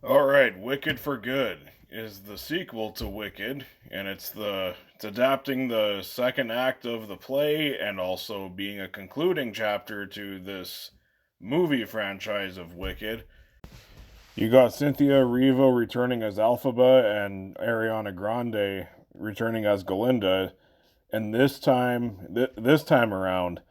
All right, Wicked for Good is the sequel to Wicked, and it's adapting the second act of the play and also being a concluding chapter to this movie franchise of Wicked. You got Cynthia Erivo returning as Alphaba and Ariana Grande returning as Galinda, and this time around,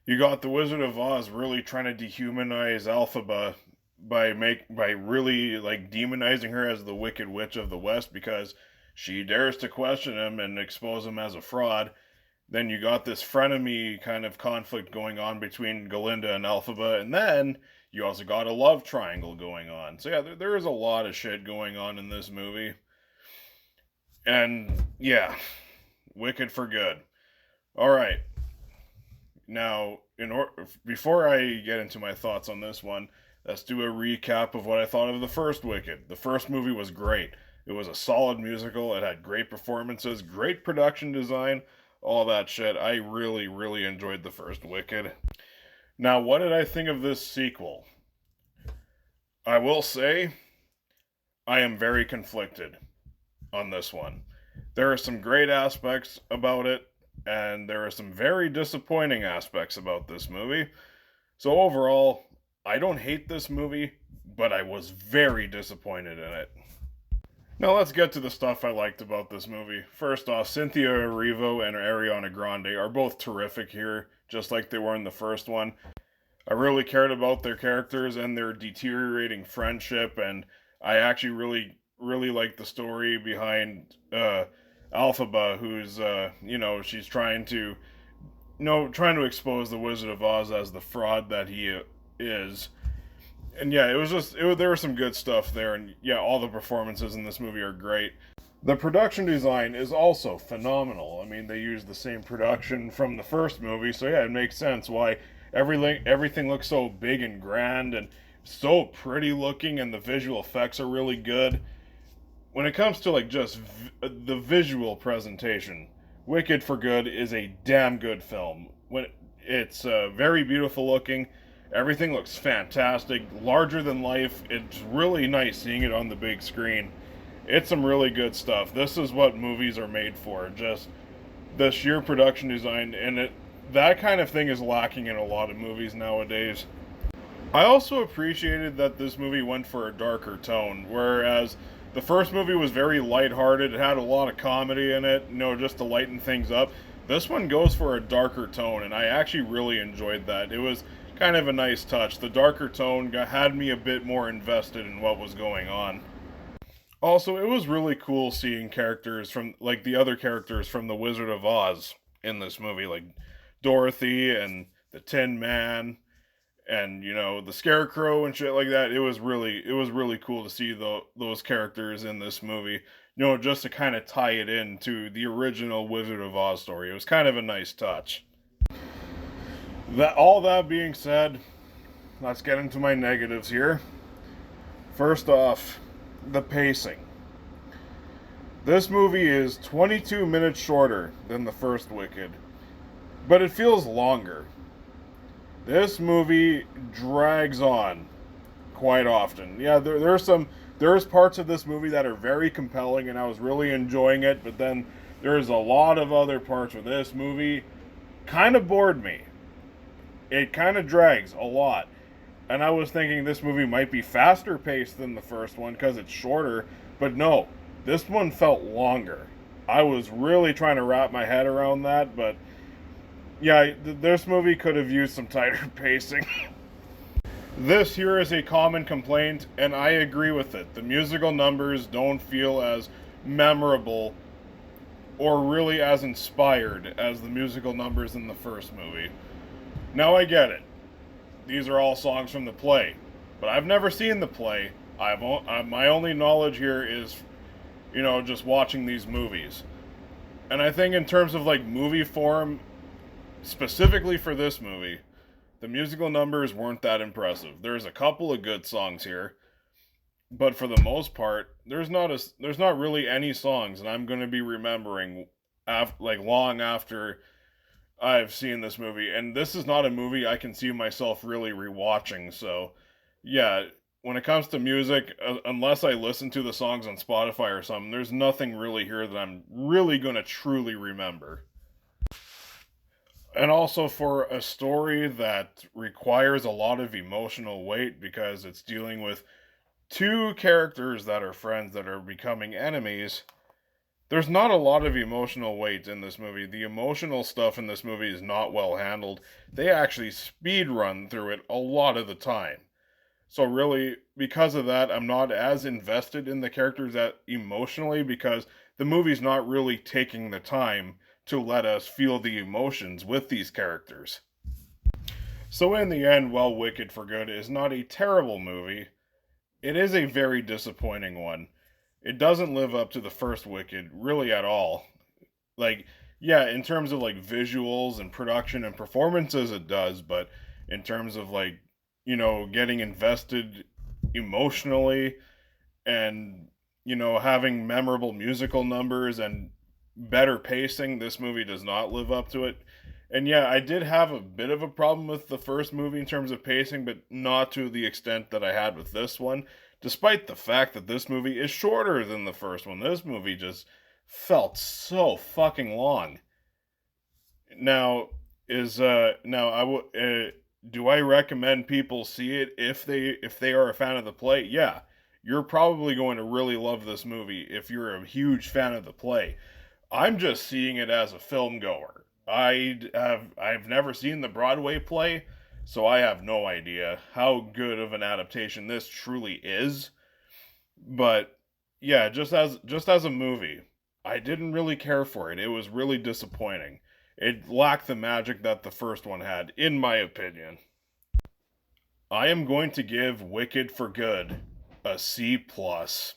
you got the Wizard of Oz really trying to dehumanize Alphaba by really like demonizing her as the Wicked Witch of the West because she dares to question him and expose him as a fraud. Then you got this frenemy kind of conflict going on between Galinda and Alphaba, and then you also got a love triangle going on. So yeah, there is a lot of shit going on in this movie, and yeah, Wicked for Good. All right, now, before I get into my thoughts on this one, let's do a recap of what I thought of the first Wicked. The first movie was great. It was a solid musical. It had great performances, great production design, all that shit. I really, really enjoyed the first Wicked. Now, what did I think of this sequel? I will say I am very conflicted on this one. There are some great aspects about it, and there are some very disappointing aspects about this movie. So overall, I don't hate this movie, but I was very disappointed in it. Now let's get to the stuff I liked about this movie. First off, Cynthia Erivo and Ariana Grande are both terrific here, just like they were in the first one. I really cared about their characters and their deteriorating friendship, and I actually really liked the story behind Alphaba, who's she's trying to expose the Wizard of Oz as the fraud that he is. And yeah, there was some good stuff there, and yeah, all the performances in this movie are great. The production design is also phenomenal. I mean, they use the same production from the first movie, so yeah, it makes sense why everything looks so big and grand and so pretty looking, and the visual effects are really good. When it comes to like just the visual presentation, Wicked for Good is a damn good film. When it's very beautiful looking, everything looks fantastic, larger than life. It's really nice seeing it on the big screen. It's some really good stuff. This is what movies are made for. Just the sheer production design, and it that kind of thing is lacking in a lot of movies nowadays. I also appreciated that this movie went for a darker tone, whereas the first movie was very lighthearted. It had a lot of comedy in it, just to lighten things up. This one goes for a darker tone, and I actually really enjoyed that. It was kind of a nice touch. The darker tone had me a bit more invested in what was going on. Also, it was really cool seeing characters from, like, the other characters from The Wizard of Oz in this movie, like Dorothy and the Tin Man and the scarecrow and shit like that. It was really cool to see those characters in this movie, just to kind of tie it into the original Wizard of Oz story. It was kind of a nice touch. That being said, let's get into my negatives here. First off, the pacing. This movie is 22 minutes shorter than the first Wicked, but it feels longer. This movie drags on quite often. Yeah, there's parts of this movie that are very compelling, and I was really enjoying it. But then there's a lot of other parts where this movie kind of bored me. It kind of drags a lot, and I was thinking this movie might be faster paced than the first one because it's shorter. But no, this one felt longer. I was really trying to wrap my head around that, but yeah, this movie could have used some tighter pacing. This here is a common complaint, and I agree with it. The musical numbers don't feel as memorable or really as inspired as the musical numbers in the first movie. Now I get it. These are all songs from the play, but I've never seen the play. My only knowledge here is, just watching these movies. And I think in terms of like movie form, specifically for this movie, the musical numbers weren't that impressive. There's a couple of good songs here, but for the most part, there's not really any songs, and I'm going to be remembering like long after I've seen this movie. And this is not a movie I can see myself really rewatching. So, yeah, when it comes to music, unless I listen to the songs on Spotify or something, there's nothing really here that I'm really going to truly remember. And also for a story that requires a lot of emotional weight because it's dealing with two characters that are friends that are becoming enemies, there's not a lot of emotional weight in this movie. The emotional stuff in this movie is not well handled. They actually speed run through it a lot of the time. So really, because of that, I'm not as invested in the characters that emotionally because the movie's not really taking the time to let us feel the emotions with these characters. So in the end, while Wicked for Good is not a terrible movie, it is a very disappointing one. It doesn't live up to the first Wicked really at all. Like, yeah, in terms of like visuals and production and performances, it does, but in terms of like, getting invested emotionally and, having memorable musical numbers and better pacing, this movie does not live up to it. And yeah, I did have a bit of a problem with the first movie in terms of pacing, but not to the extent that I had with this one, despite the fact that this movie is shorter than the first one. This movie just felt so fucking long. Now, do I recommend people see it if they are a fan of the play? Yeah. You're probably going to really love this movie if you're a huge fan of the play. I'm just seeing it as a film goer. I've never seen the Broadway play, so I have no idea how good of an adaptation this truly is. But yeah, just as a movie, I didn't really care for it. It was really disappointing. It lacked the magic that the first one had, in my opinion. I am going to give Wicked for Good a C plus.